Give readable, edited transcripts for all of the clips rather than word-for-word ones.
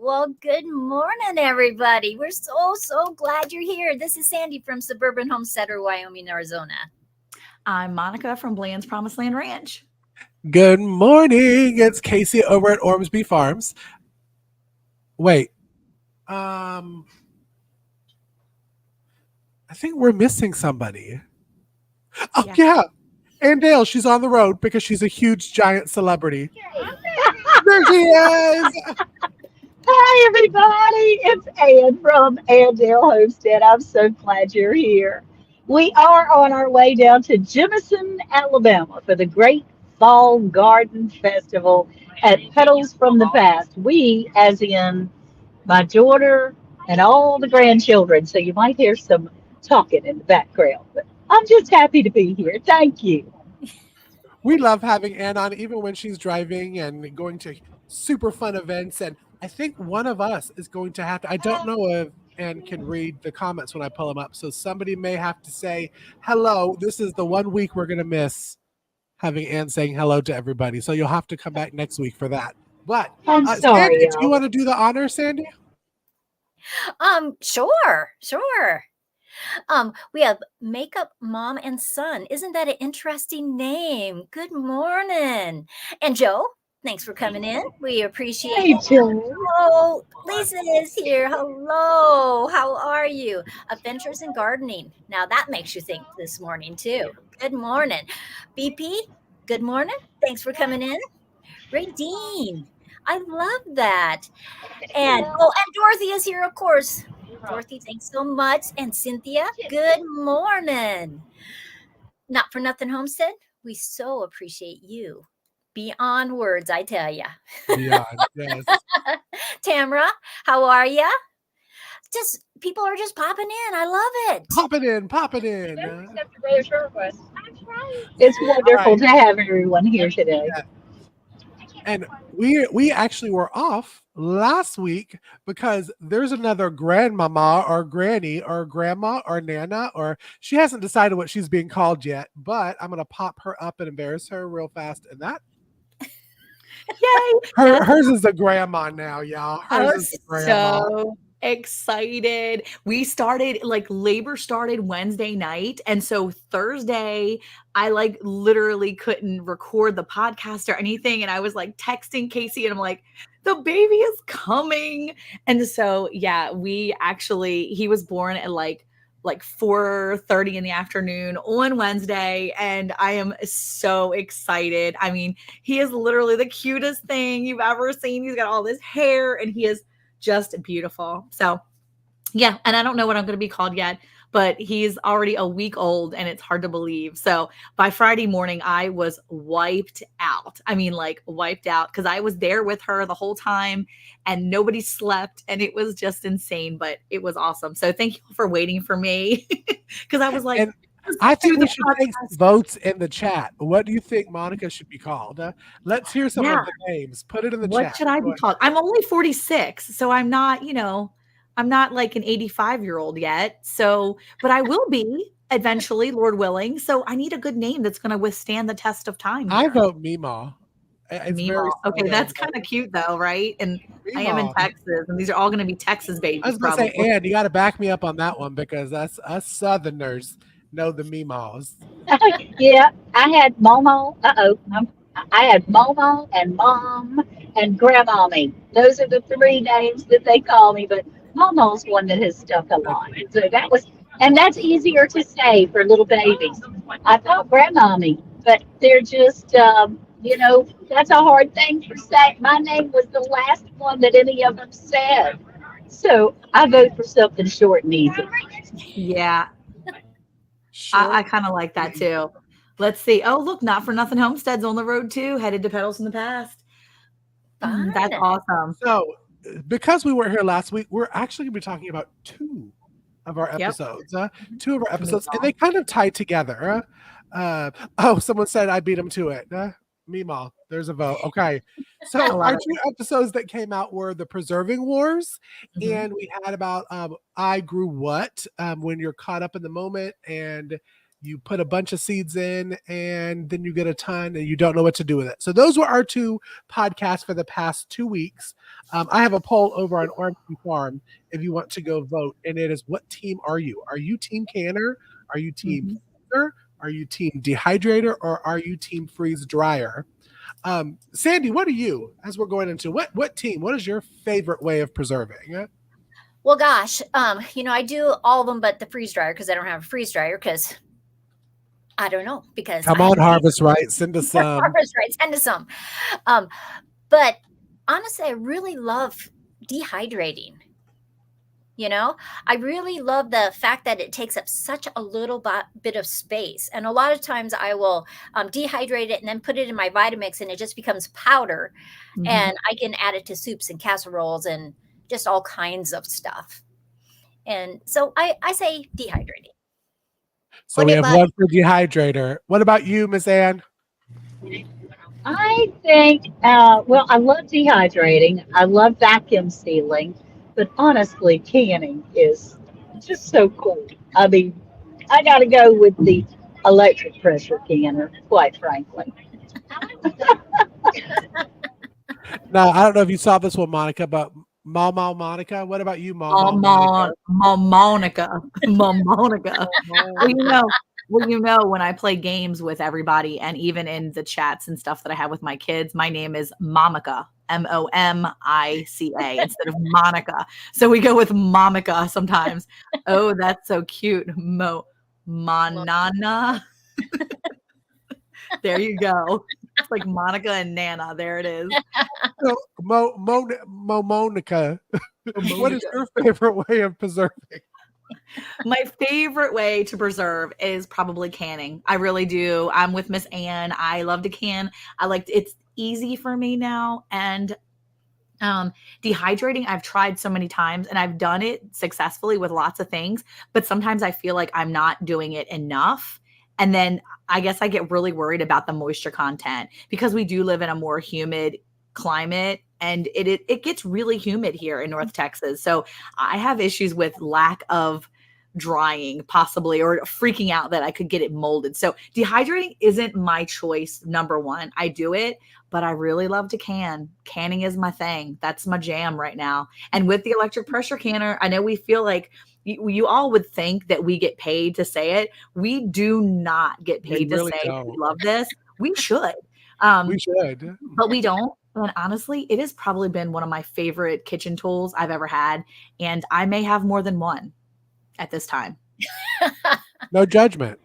Well, good morning, everybody. We're so glad you're here. This is Sandy from Suburban Homesteader, Wyoming, Arizona. I'm Monica from Bland's Promised Land Ranch. Good morning. It's Casey over at Ormsby Farms. Wait, I think we're missing somebody. Oh yeah, and Dale. She's on the road because she's a huge, giant celebrity. There she is. Hi, everybody. It's Ann from Andale Homestead. I'm so glad you're here. We are on our way down to Jemison, Alabama for the Great Fall Garden Festival at Petals from the Past. We, as in my daughter and all the grandchildren, so you might hear some talking in the background. But I'm just happy to be here. Thank you. We love having Ann on, even when she's driving and going to super fun events. And I think one of us is going to have to. I don't know if Ann can read the comments when I pull them up, so somebody may have to say hello. This is the 1 week we're going to miss having Ann saying hello to everybody. So you'll have to come back next week for that. But I'm Sandy, sorry, do you y'all. want to do the honor, Sandy? Sure. We have Makeup Mom and Son. Isn't that an interesting name? Good morning. And Joe, thanks for coming in. We appreciate Hey, it. Joe. Oh, Lisa is here. Hello. How are you? Adventures in Gardening. Now that makes you think this morning, too. Good morning. BP, good morning. Thanks for coming in. Radine, I love that. And Dorothy is here, of course. Dorothy, thanks so much. And Cynthia, good morning. Not for nothing, Homestead. We so appreciate you. Beyond words, I tell ya. Beyond, yes. Tamara, how are ya? Just people are just popping in. I love it. Pop it in, pop it in. It's All wonderful right. to have everyone here today. Yeah. And we actually were off last week because there's another grandmama or granny or grandma or nana, or she hasn't decided what she's being called yet, but I'm gonna pop her up and embarrass her real fast. And that Yay! hers is the grandma now, y'all. I Hers is was the grandma. so excited. We started labor started Wednesday night. And so Thursday, I literally couldn't record the podcast or anything. And I was texting Casey and I'm like, the baby is coming. And so, yeah, he was born at 4:30 in the afternoon on Wednesday. And I am so excited. I mean, he is literally the cutest thing you've ever seen. He's got all this hair and he is just beautiful. So, yeah. And I don't know what I'm going to be called yet, but he's already a week old and it's hard to believe. So by Friday morning, I was wiped out. I mean, wiped out because I was there with her the whole time and nobody slept and it was just insane, but it was awesome. So thank you for waiting for me because I was like, And I think we should take votes in the chat. What do you think Monica should be called? Let's hear some yeah, of the names. Put it in the what chat. should I Go be ahead. called? I'm only 46, so I'm not, I'm not like an 85-year-old yet. So, but I will be eventually, Lord willing. So I need a good name that's going to withstand the test of time I here. vote Meemaw. It's very Meemaw. Okay, southern, that's but kind of cute though, right? And I am in Meemaw. Texas, and these are all going to be Texas I was babies, gonna say, probably. Ann, you got to back me up on that one because that's us Southerners know the Meemaws. Yeah, I had Momo. I had Momo and Mom and Grandmommy. Those are the three names that they call me. But Momo's one that has stuck a That's lot. So and that's easier to say for little babies. I thought Grandmommy, but they're just, that's a hard thing for say. My name was the last one that any of them said. So I vote for something short and easy. Yeah, short. I kind of like that and too. Let's see. Oh, look, Not for Nothing Homestead's on the road too, headed to Pedals in the Past. Fun. That's awesome. So, because we weren't here last week, we're actually going to be talking about two of our Yep. episodes. Two of our episodes, and Meemaw. they kind of tie together. Oh, someone said I beat him to it. Meemaw, there's a vote. Okay. I So, love our it. two episodes that came out were The Preserving Wars, Mhm. and we had about I Grew What, when you're caught up in the moment and you put a bunch of seeds in, and then you get a ton and you don't know what to do with it. So those were our two podcasts for the past 2 weeks. I have a poll over on Orange Farm if you want to go vote, and it is, what team are you? Are you team canner? Are you team Mhm. freezer? Are you team dehydrator? Or are you team freeze dryer? Sandy, what are you, as we're going into what team? What is your favorite way of preserving? Well, gosh, I do all of them but the freeze dryer because I don't have a freeze dryer because I don't know, because Come I had on, to pay Harvest Right, send us some. harvest right, send us some. Um, but honestly, I really love dehydrating. You know, I really love the fact that it takes up such a little bit of space. And a lot of times I will dehydrate it and then put it in my Vitamix and it just becomes powder. Mhm. And I can add it to soups and casseroles and just all kinds of stuff. And so I say dehydrating. So What we have about one for dehydrator. What about you, Miss Ann? I think, well, I love dehydrating. I love vacuum sealing, but honestly, canning is just so cool. I mean, I got to go with the electric pressure canner, quite frankly. Now, I don't know if you saw this one, Monica, but Mama Monica. What about you, Mama Monica? Monica. Monica. Well, Monica. when I play games with everybody and even in the chats and stuff that I have with my kids, my name is Momica, Momica, instead of Monica. So we go with Momica sometimes. Oh, that's so cute. Manana. There you go. It's like Monica and Nana. There it is. So, Monica, what is Monica. your favorite way of preserving? My favorite way to preserve is probably canning. I really do. I'm with Miss Ann. I love to can. It's easy for me now. And dehydrating, I've tried so many times and I've done it successfully with lots of things, but sometimes I feel like I'm not doing it enough. And then I guess I get really worried about the moisture content because we do live in a more humid climate and it gets really humid here in North Texas. So I have issues with lack of drying possibly or freaking out that I could get it molded. So dehydrating isn't my choice number one. I do it, but I really love to can. Canning is my thing. That's my jam right now. And with the electric pressure canner, I know we feel like you all would think that we get paid to say it. We do not get We paid to really say that we don't. love this. We should. We should. But we don't. And honestly, it has probably been one of my favorite kitchen tools I've ever had. And I may have more than one at this time. No judgment.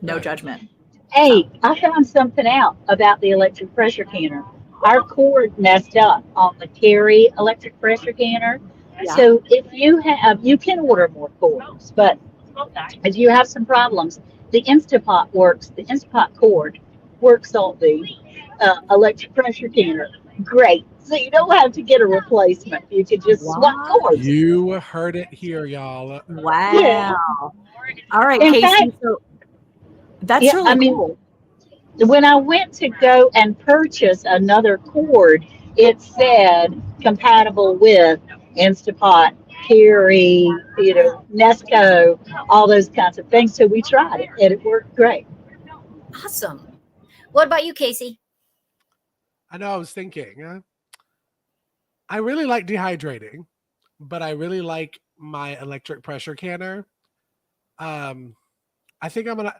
No Right. judgment. So, Hey, I found something out about the electric pressure canner. Our cord messed up on the Carry electric pressure canner. yeah. So if you have, you can order more cords, but if you have some problems, the Instapot works. The Instapot cord works on the electric pressure canner. Great. So you don't have to get a replacement. You can just swap What? cords. You heard it here, y'all. Yeah. Wow. All right, In Casey. fact, So that's yeah, I really mean, cool. when I went to go and purchase another cord, it said compatible with Instapot, Carry, Nesco, all those kinds of things. So we tried it and it worked great. awesome? What about you, Casey? I know I was thinking, I really like dehydrating, but I really like my electric pressure canner. Um, I think I'm gonna,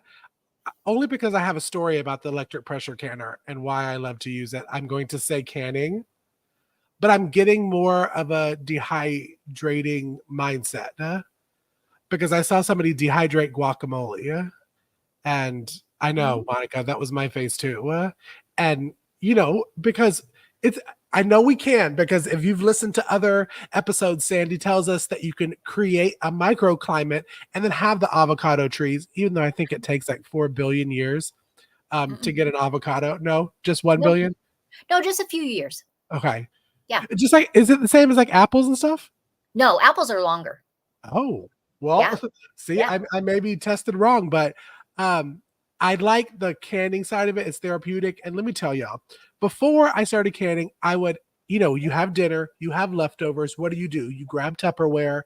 only because I have a story about the electric pressure canner and why I love to use it. I'm going to say canning, but I'm getting more of a dehydrating mindset because I saw somebody dehydrate guacamole, and I know, Monica, that was my face too. And because it's, I know we can, because if you've listened to other episodes, Sandy tells us that you can create a microclimate and then have the avocado trees, even though I think it takes like 4 billion years to Mm-mm. get an avocado. No, just 1 No, billion. no, just a few years. Okay. Yeah. Just like, is it the same as like apples and stuff? No, apples are longer. Oh, well, Yeah, see, yeah. I may be tested wrong, but um, I like the canning side of it. It's therapeutic. And let me tell y'all, before I started canning, I would, you have dinner, you have leftovers. What do? You grab Tupperware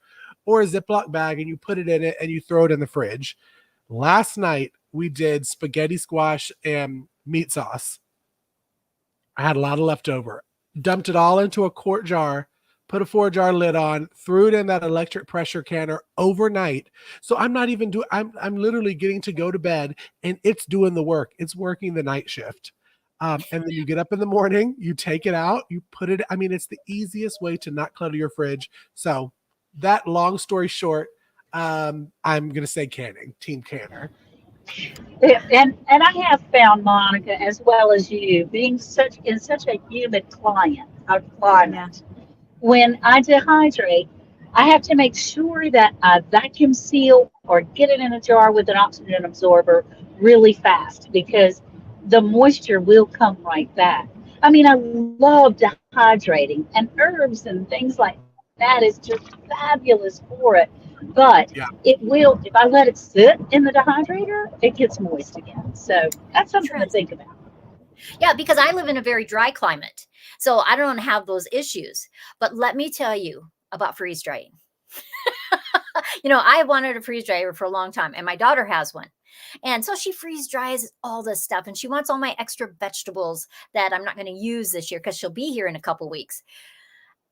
or a Ziploc bag and you put it in it and you throw it in the fridge. Last night, we did spaghetti squash and meat sauce. I had a lot of leftover. Dumped it all into a quart jar, put a 4-jar lid on, threw it in that electric pressure canner overnight. So I'm not even doing I'm literally getting to go to bed and it's doing the work. It's working the night shift. And then you get up in the morning, you take it out, you put it. I mean, it's the easiest way to not clutter your fridge. So that long story short, I'm gonna say canning, team canner. Yeah, and I have found, Monica, as well as you, being such in such a humid Yeah. climate, when I dehydrate, I have to make sure that I vacuum seal or get it in a jar with an oxygen absorber really fast because the moisture will come right back. I mean, I love dehydrating, and herbs and things like that is just fabulous for it. But Yeah. it will, if I let it sit in the dehydrator, it gets moist again. So that's something to think Interesting. about. Yeah, because I live in a very dry climate. So I don't have those issues. But let me tell you about freeze drying. I wanted a freeze dryer for a long time, and my daughter has one. And so she freeze dries all this stuff, and she wants all my extra vegetables that I'm not going to use this year because she'll be here in a couple weeks.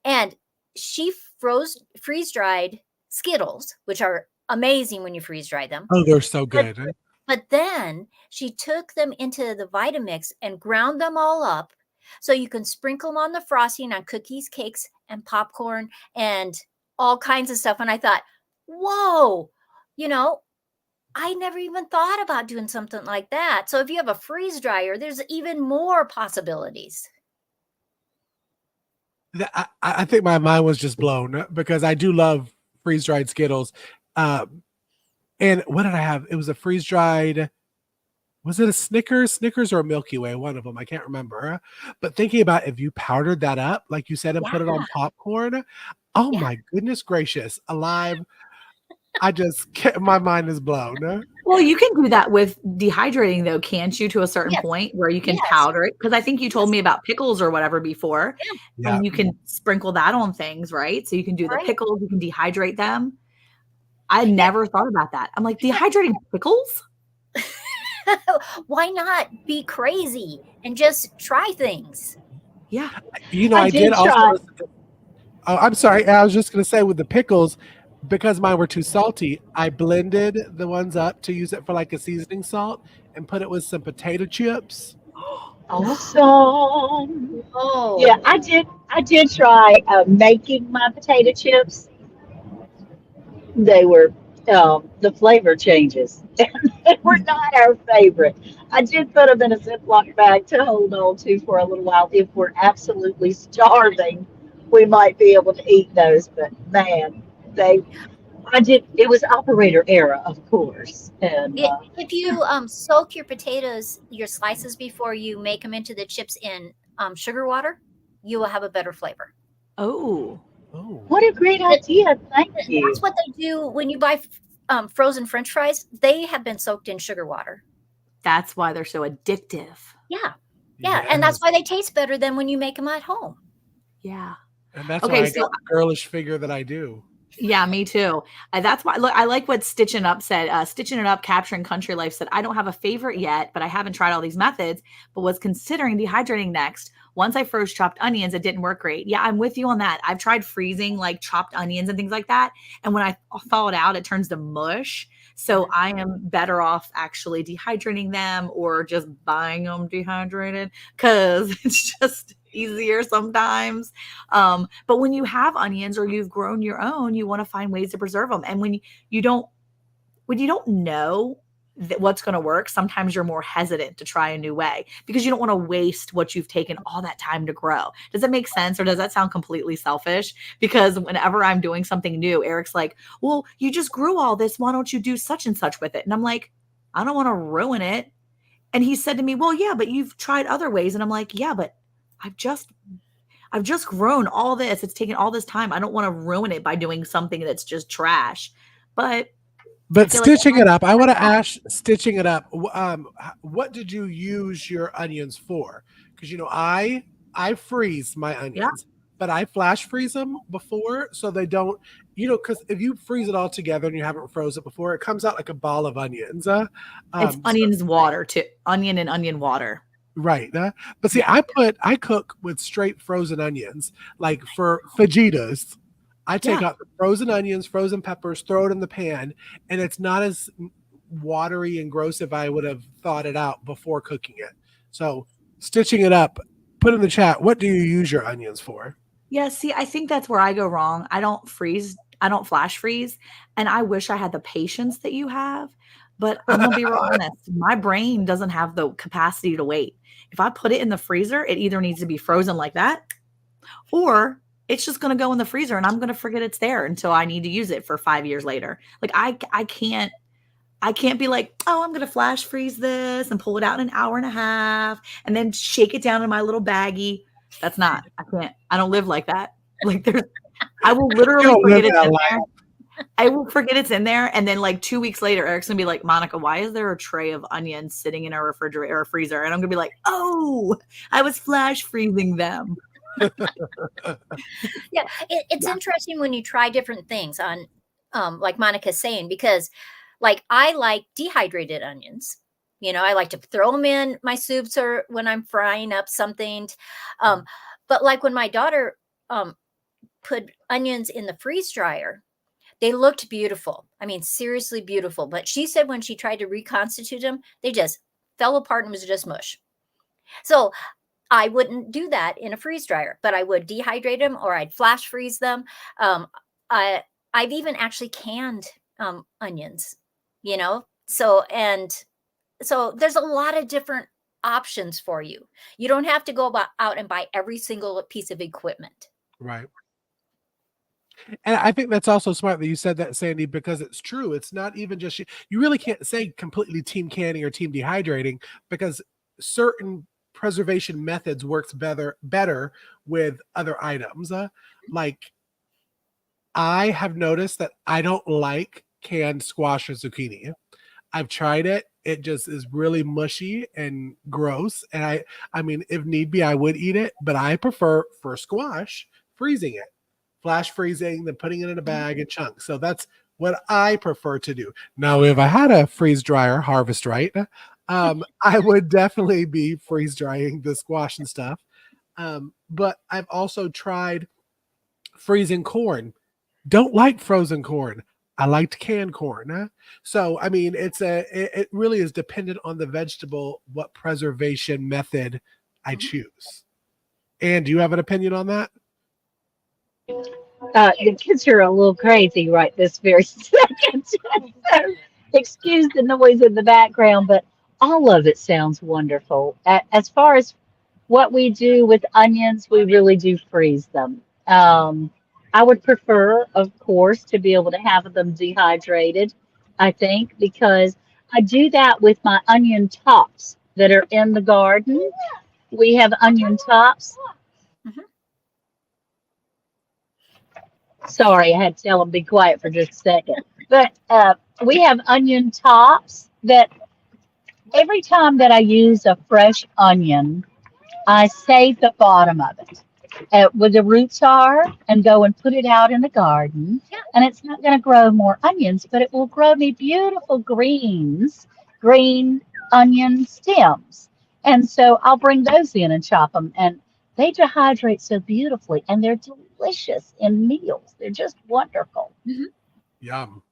And she freeze dried Skittles, which are amazing when you freeze dry them. Oh, they're so But good. but then she took them into the Vitamix and ground them all up so you can sprinkle them on the frosting on cookies, cakes, and popcorn and all kinds of stuff. And I thought, whoa, you know, I never even thought about doing something like that. So if you have a freeze dryer, there's even more possibilities. I think my mind was just blown because I do love freeze dried Skittles. And what did I have? It was a freeze dried. Was it a Snickers or a Milky Way? One of them. I can't remember. But thinking about if you powdered that up, like you said, and put it Yeah. on popcorn, oh Yeah. my goodness gracious, alive! I just can't, my mind is blown. Well, you can do that with dehydrating though, can't you, to a certain Yes. point where you can Yes. powder it? Because I think you told Yes. me about pickles or whatever before, Yeah. Yeah. and you can sprinkle that on things, right? So you can do the Right. pickles, you can dehydrate them. I Yeah. never thought about that. I'm like, dehydrating pickles? Why not be crazy and just try things? Yeah. I I did did also try. listen to, oh, I'm sorry. I was just going to say with the pickles, because mine were too salty, I blended the ones up to use it for like a seasoning salt and put it with some potato chips. Awesome. Yeah, Oh, I did try making my potato chips. They were the flavor changes. They were not our favorite. I did put them in a Ziploc bag to hold on to for a little while. If we're absolutely starving, we might be able to eat those. But man, they I did. It was operator era, of course, and if you soak your potatoes, your slices before you make them into the chips in sugar water, you will have a better flavor. Oh, Oh. what a great That, idea! Thank that's you. what they do when you buy frozen French fries. They have been soaked in sugar water. that's why they're so addictive. Yeah, yeah, and that's Yes. why they taste better than when you make them at home. Yeah. And that's why Okay, I got so the girlish figure that I do. yeah, me too. That's why look, I like what Stitching Up said. Stitching It Up, Capturing Country Life said, I don't have a favorite yet, but I haven't tried all these methods, but was considering dehydrating next. Once I froze chopped onions, it didn't work great. Yeah, I'm with you on that. I've tried freezing like chopped onions and things like that. And when I thaw it out, it turns to mush. So Mhm. I am better off actually dehydrating them or just buying them dehydrated because it's just easier sometimes. But when you have onions or you've grown your own, you want to find ways to preserve them. And you don't when you don't know what's going to work, sometimes you're more hesitant to try a new way because you don't want to waste what you've taken all that time to grow. Does that make sense or does that sound completely selfish? Because whenever I'm doing something new, Eric's like, "Well, you just grew all this. Why don't you do such and such with it?" And I'm like, "I don't want to ruin it." And he said to me, "Well, yeah, but you've tried other ways." And I'm like, "Yeah, but I've just I've just grown all this. It's taken all this time. I don't want to ruin it by doing something that's just trash." But I But feel like stitching it up, I want to everyone, ask stitching it up. What did you use your onions for? Because I freeze my yeah, onions. but I flash freeze them before so they don't, because if you freeze it all together and you haven't froze it before, it comes out like a ball of onions. It's So onions water too. Onion and onion water. right. But see, Yeah. I cook with straight frozen onions. Like for fajitas, I take Yeah. out the frozen onions, frozen peppers, throw it in the pan, and it's not as watery and gross if I would have thawed it out before cooking it. So stitching it up, put in the chat, what do you use your onions for? Yeah, see, I think that's where I go wrong. I don't flash freeze, and I wish I had the patience that you have, but I'm gonna be real honest, my brain doesn't have the capacity to wait. If I put it in the freezer, it either needs to be frozen like that, or it's just gonna go in the freezer and I'm gonna forget it's there until I need to use it for 5 years later. Like I can't be like, "Oh, I'm gonna flash freeze this and pull it out in an hour and a half and then shake it down in my little baggie." That's not. I can't. I don't live like that. Like there's I will You literally don't live forget it's that in life. there. I will forget it's in there, and then like 2 weeks later, Eric's gonna be like, "Monica, why is there a tray of onions sitting in a refrigerator or a freezer?" And I'm gonna be like, "Oh, I was flash freezing them." Yeah, it's Yeah. interesting when you try different things on, like Monica's saying, because like I like dehydrated onions. I like to throw them in my soups or when I'm frying up something. Um, but like when my daughter put onions in the freeze dryer, they looked beautiful. I mean, seriously beautiful. But she said when she tried to reconstitute them, they just fell apart and was just mush. So I wouldn't do that in a freeze dryer, but I would dehydrate them or I'd flash freeze them. Um, I I've even actually canned onions, you know. So there's a lot of different options for you. You don't have to go out and buy every single piece of equipment. Right. And I think that's also smart that you said that, Sandy, because it's true. It's not even just you really can't say completely team canning or team dehydrating because certain preservation methods works better with other items. Like I have noticed that I don't like canned squash or zucchini. I've tried it. It just is really mushy and gross. And I mean, if need be, I would eat it, but I prefer for squash freezing it, flash freezing, then putting it in a bag in chunks. So that's what I prefer to do. Now, if I had a freeze dryer, Harvest Right, I would definitely be freeze drying the squash and stuff. But I've also tried freezing corn. Don't like frozen corn. I liked canned corn. So I mean, it really is dependent on the vegetable what preservation method I choose. And do you have an opinion on that? The kids are a little crazy right this very second. So excuse the noise in the background, but all of it sounds wonderful. As far as what we do with onions, we really do freeze them. I would prefer, of course, to be able to have them dehydrated, I think, because I do that with my onion tops that are in the garden. We have onion tops. Mhm. Sorry, I had to tell them be quiet for just a second. But we have onion tops that every time that I use a fresh onion, I save the bottom of it where the roots are and go and put it out in the garden. Yeah. And it's not going to grow more onions, but it will grow me beautiful green onion stems. And so I'll bring those in and chop them. And they dehydrate so beautifully and they're delicious in meals. They're just wonderful. Mhm. Yum.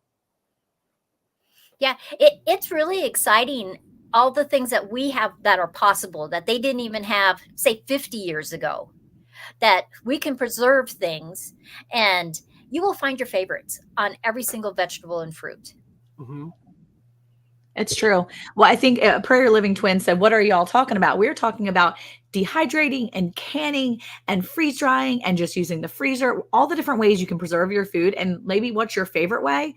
Yeah, it's really exciting. All the things that we have that are possible that they didn't even have, say, 50 years ago, that we can preserve things and you will find your favorites on every single vegetable and fruit. Hmm. It's true. Well, I think Prayer Living Twin said, "What are y'all talking about?" We're talking about dehydrating and canning and freeze drying and just using the freezer, all the different ways you can preserve your food. And maybe what's your favorite way?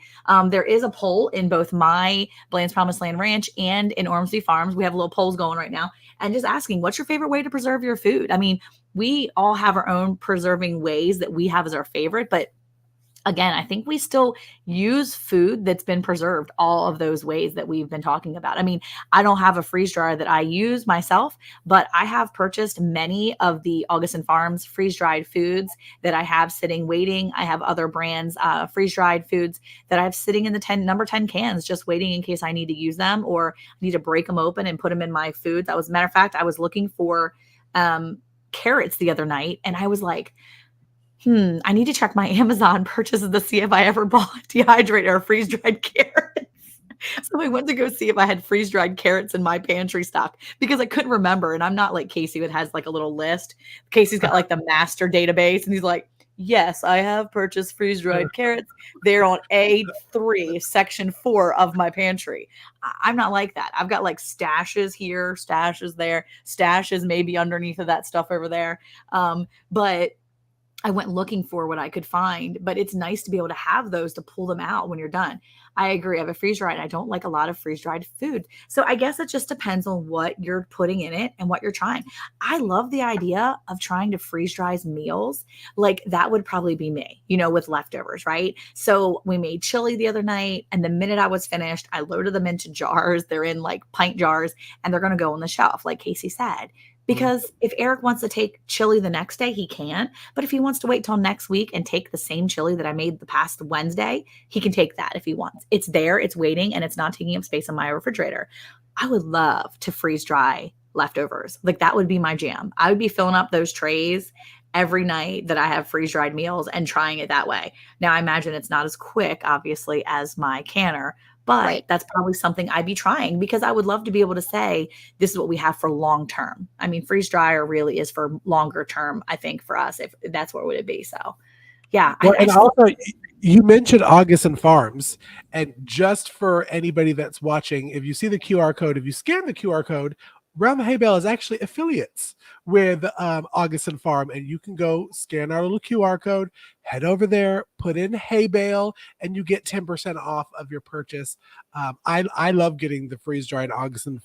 There is a poll in both my Bland's Promised Land Ranch and in Ormsby Farms. We have little polls going right now and just asking, what's your favorite way to preserve your food? I mean, we all have our own preserving ways that we have as our favorite, but again, I think we still use food that's been preserved all of those ways that we've been talking about. I mean, I don't have a freeze dryer that I use myself, but I have purchased many of the Augustin Farms freeze dried foods that I have sitting waiting. I have other brands, freeze dried foods that I have sitting in the number 10 cans, just waiting in case I need to use them or need to break them open and put them in my food. That was, matter of fact, I was looking for carrots the other night and I was like, I need to check my Amazon purchases to see if I ever bought dehydrated or freeze dried carrots. So I went to go see if I had freeze dried carrots in my pantry stock because I couldn't remember. And I'm not like Casey, that has like a little list. Casey's got like the master database, and he's like, yes, I have purchased freeze dried carrots. They're on A3, section 4 of my pantry. I'm not like that. I've got like stashes here, stashes there, stashes maybe underneath of that stuff over there. But I went looking for what I could find, but it's nice to be able to have those to pull them out when you're done. I agree. I have a freeze dried. I don't like a lot of freeze dried food. So I guess it just depends on what you're putting in it and what you're trying. I love the idea of trying to freeze dry meals. Like that would probably be me, with leftovers, right? So we made chili the other night, and the minute I was finished, I loaded them into jars. They're in like pint jars, and they're going to go on the shelf, like Casey said. Because if Eric wants to take chili the next day, he can. But if he wants to wait till next week and take the same chili that I made the past Wednesday, he can take that if he wants. It's there, it's waiting, and it's not taking up space in my refrigerator. I would love to freeze dry leftovers. Like that would be my jam. I would be filling up those trays every night that I have freeze dried meals and trying it that way. Now, I imagine it's not as quick, obviously, as my canner, but Right. that's probably something I'd be trying because I would love to be able to say, this is what we have for long term. I mean, freeze dryer really is for longer term, I think, for us, if that's what would it be. So, yeah, Well, I and still, also you mentioned Augustin Farms, and just for anybody that's watching, if you see the QR code, if you scan the QR code, Round the HayBale is actually affiliates with Augustin Farm, and you can go scan our little QR code, head over there, put in HayBale, and you get 10% off of your purchase. I love getting the freeze dried Augustin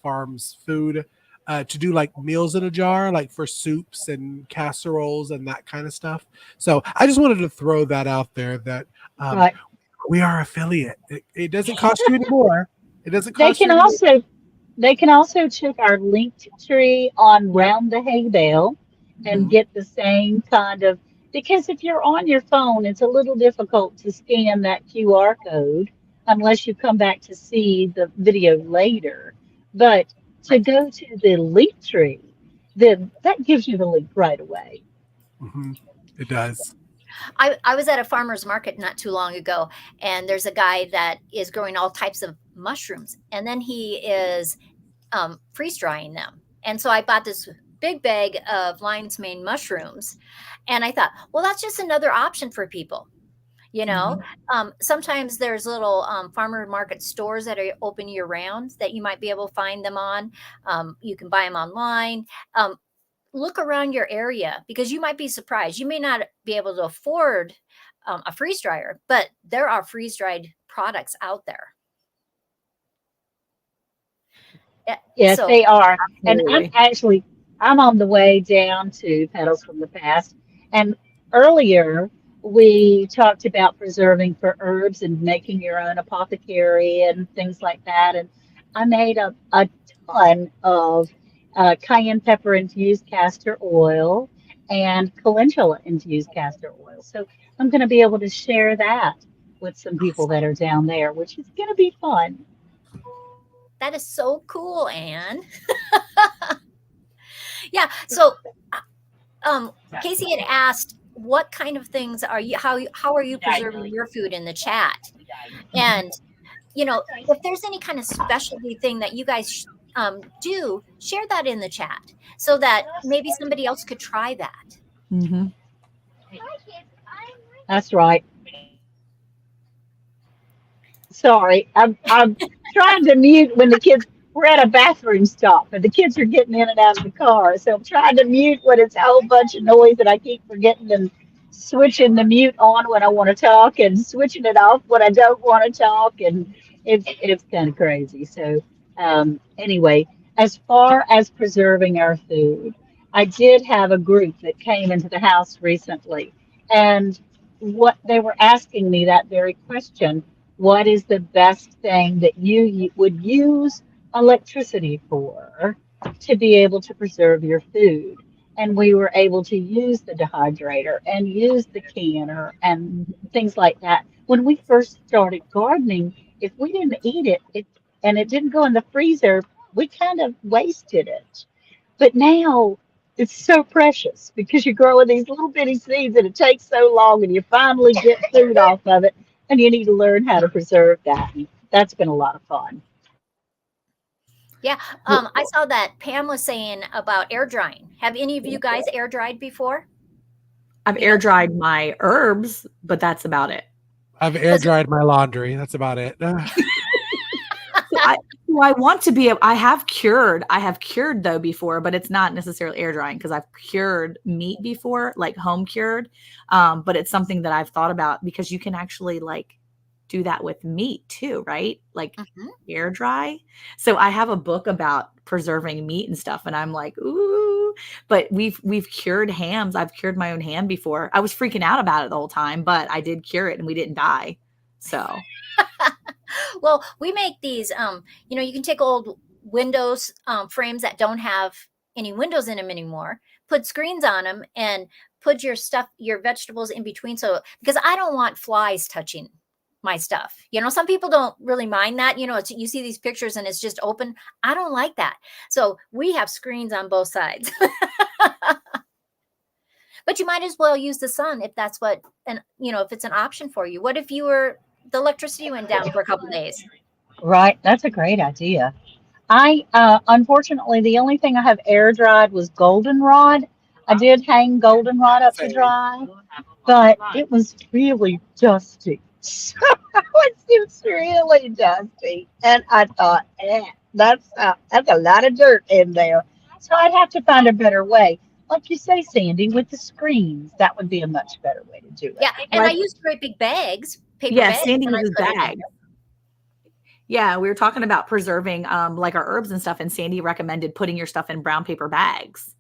Farms food. To do like meals in a jar, like for soups and casseroles and that kind of stuff. So I just wanted to throw that out there that Right. we are affiliate. It doesn't cost you anymore. It doesn't They cost can you anymore. also they can also check our linked tree on Round the HayBale and Mhm. get the same kind of, because if you're on your phone, it's a little difficult to scan that QR code unless you come back to see the video later. But to Right. go to the link tree, then that gives you the link right away. Mhm. It does. I was at a farmer's market not too long ago, and there's a guy that is growing all types of mushrooms, and then he is freeze drying them. And so I bought this big bag of lion's mane mushrooms, and I thought, well, that's just another option for people. You know, Mhm. sometimes there's little farmer market stores that are open year round that you might be able to find them on. You can buy them online. Look around your area because you might be surprised. You may not be able to afford a freeze dryer, but there are freeze dried products out there. Yeah, Yes, so they are. And Absolutely. I'm on the way down to Petals from the Past. And earlier we talked about preserving for herbs and making your own apothecary and things like that. And I made a ton of cayenne pepper infused castor oil and calendula infused castor oil. So I'm going to be able to share that with some people that are down there, which is going to be fun. that is so cool, Anne. Yeah. So uh, Casey had asked, what kind of things are you? How are you preserving your food in the chat? And if there's any kind of specialty thing that you guys do, share that in the chat so that maybe somebody else could try that. Mhm. That's right. Sorry, I'm trying to mute when the kids. We're at a bathroom stop, and the kids are getting in and out of the car. So I'm trying to mute when it's a whole bunch of noise, and I keep forgetting and switching the mute on when I want to talk, and switching it off when I don't want to talk, and it's kind of crazy. So anyway, as far as preserving our food, I did have a group that came into the house recently, and what they were asking me that very question. What is the best thing that you would use electricity for to be able to preserve your food? And we were able to use the dehydrator and use the canner and things like that. When we first started gardening, if we didn't eat it, and it didn't go in the freezer, we kind of wasted it. But now it's so precious because you're growing these little bitty seeds and it takes so long and you finally get food off of it and you need to learn how to preserve that. And that's been a lot of fun. Yeah, I saw that Pam was saying about air drying. Have any of you guys air dried before? I've You know, air dried my herbs, but that's about it. I've air because dried my laundry. That's about it. So I want to be. I have cured though before, but it's not necessarily air drying because I've cured meat before, like home cured. But it's something that I've thought about because you can actually like do that with meat too, right? Like Mhm. air dry. So I have a book about preserving meat and stuff, and I'm like, ooh. But we've cured hams. I've cured my own ham before. I was freaking out about it the whole time, but I did cure it, and we didn't die. So Well, we make these, you can take old windows frames that don't have any windows in them anymore, put screens on them, and put your stuff, your vegetables in between. So, because I don't want flies touching my stuff. Some people don't really mind that. You see these pictures and it's just open. I don't like that. So we have screens on both sides. But you might as well use the sun if that's what, and if it's an option for you. What if the electricity went down for a couple days? Right, that's a great idea. I unfortunately the only thing I have air dried was goldenrod. I did hang goldenrod up to Same. dry, but it was really dusty. So it's really dusty, and I thought, that's a lot of dirt in there. So I'd have to find a better way. Like you say, Sandy, with the screens, that would be a much better way to do it. Yeah, and I like used great big bags, paper yeah, bags, Sandy and I uses put it in bags. Yeah, we were talking about preserving like our herbs and stuff, and Sandy recommended putting your stuff in brown paper bags.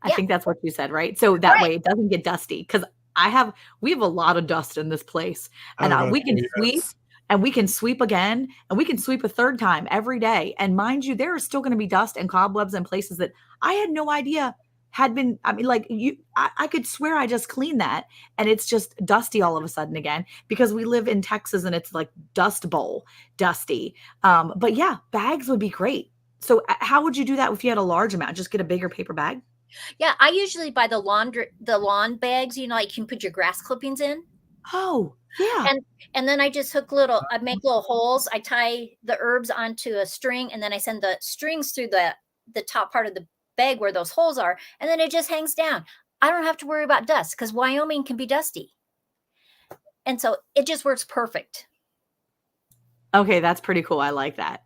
I there. think that's what you said, right? So Yeah, that right. way it doesn't get dusty because we have a lot of dust in this place, I and was gonna we can say sweep, yes. and we can sweep again, and we can sweep a third time every day. And mind you, there is still going to be dust and cobwebs in places that I had no idea had been. I mean, like I could swear I just cleaned that, and it's just dusty all of a sudden again because we live in Texas and it's like dust bowl dusty. But yeah, bags would be great. So how would you do that if you had a large amount? Just get a bigger paper bag. Yeah, I usually buy the lawn bags, like you can put your grass clippings in. Oh, yeah. And then I just I make little holes. I tie the herbs onto a string, and then I send the strings through the top part of the bag where those holes are, and then it just hangs down. I don't have to worry about dust because Wyoming can be dusty. And so it just works perfect. Okay, that's pretty cool. I like that.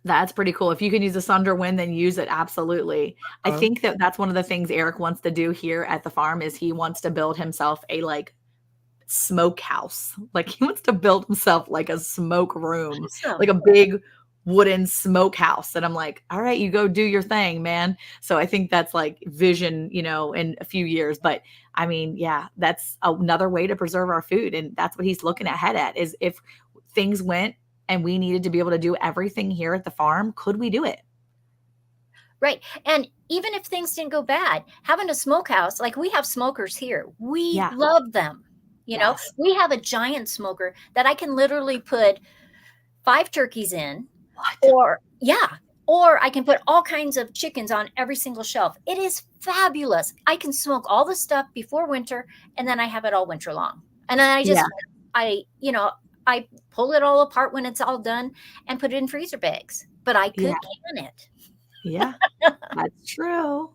That's pretty cool. If you can use a Sunder wind, then use it. Absolutely. I Uh, think that that's one of the things Eric wants to do here at the farm is he wants to build himself a like smokehouse. Like he wants to build himself like a smoke room, Awesome. like a big wooden smokehouse. And I'm like, all right, you go do your thing, man. So I think that's like vision, in a few years. But I mean, yeah, that's another way to preserve our food. And that's what he's looking ahead at is if things went and we needed to be able to do everything here at the farm, could we do it? Right. And even if things didn't go bad, having a smokehouse, like we have smokers here, we Yeah. love them. Yes. We have a giant smoker that I can literally put 5 turkeys in, What? or I can put all kinds of chickens on every single shelf. It is fabulous. I can smoke all the stuff before winter, and then I have it all winter long. And then Yeah. I pull it all apart when it's all done and put it in freezer bags. But I Yeah. could can it. Yeah. That's true.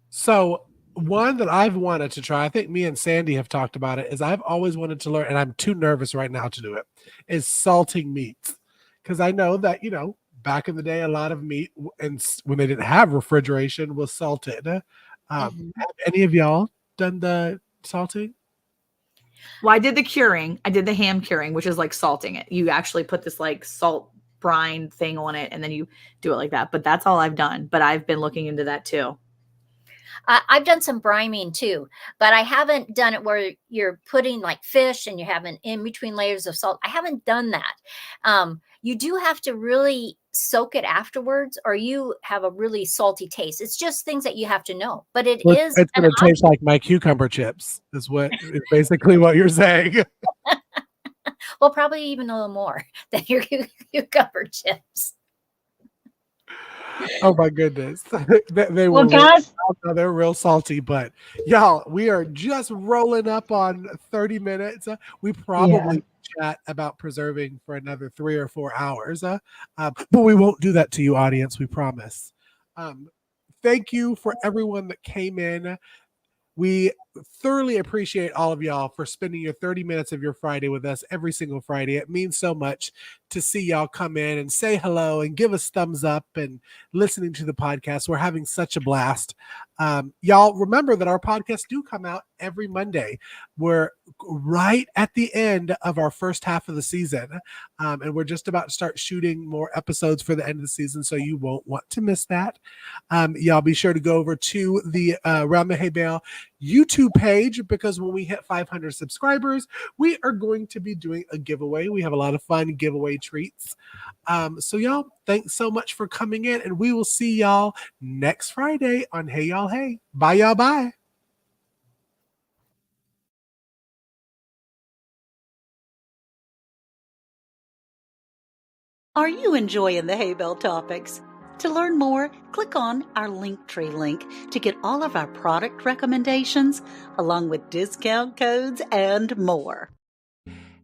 So one that I've wanted to try, I think me and Sandy have talked about it, is I've always wanted to learn, and I'm too nervous right now to do it, is salting meats. Because I know that, back in the day, a lot of meat, and when they didn't have refrigeration, was salted. Mhm. Have any of y'all done the salting? Well, I did the curing. I did the ham curing, which is like salting it. You actually put this like salt brine thing on it and then you do it like that. But that's all I've done. But I've been looking into that too. I've done some briming too, but I haven't done it where you're putting like fish and you're having in between layers of salt. I haven't done that. You do have to really soak it afterwards, or you have a really salty taste. It's just things that you have to know, but it Well, is it's an going to taste like my cucumber chips, is basically what you're saying. well, probably even a little more than your cucumber chips. Oh my goodness. They Well, were real, guys, they're real salty, but y'all, we are just rolling up on 30 minutes. We yeah. probably chat about preserving for another 3 or 4 hours, but we won't do that to you, audience. We promise. Um, Thank you for everyone that came in. We thoroughly appreciate all of y'all for spending your 30 minutes of your Friday with us every single Friday. It means so much to see y'all come in and say hello and give us thumbs up and listening to the podcast. We're having such a blast. Y'all remember that our podcasts do come out every Monday. We're right at the end of our first half of the season, and we're just about to start shooting more episodes for the end of the season, so you won't want to miss that. Y'all be sure to go over to the Round the HayBale YouTube page, because when we hit 500 subscribers, we are going to be doing a giveaway. We have a lot of fun giveaway treats. So y'all, thanks so much for coming in, and we will see y'all next Friday on Hey Y'all Hey. Bye y'all, bye. Are you enjoying the HayBale topics? To learn more, click on our Linktree link to get all of our product recommendations, along with discount codes and more.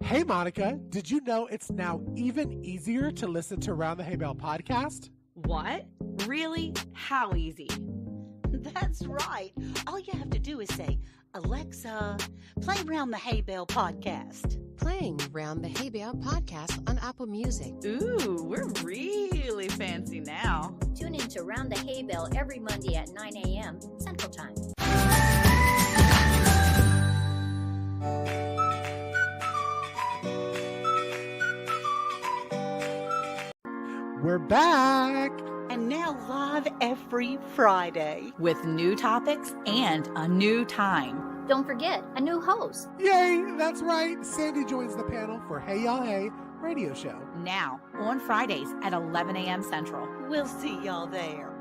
Hey Monica, did you know it's now even easier to listen to Round the HayBale podcast? What? Really? How easy? That's right. All you have to do is say, Alexa, play Round the HayBale podcast. Playing Round the HayBale podcast on Apple Music. Ooh, we're really fancy now. Tune in to Round the HayBale every Monday at 9 a.m. Central Time. We're back. And now live every Friday. With new topics and a new time. Don't forget, a new host. Yay, that's right. Sandy joins the panel for Hey Y'all Hey radio show. Now, on Fridays at 11 a.m. Central. We'll see y'all there.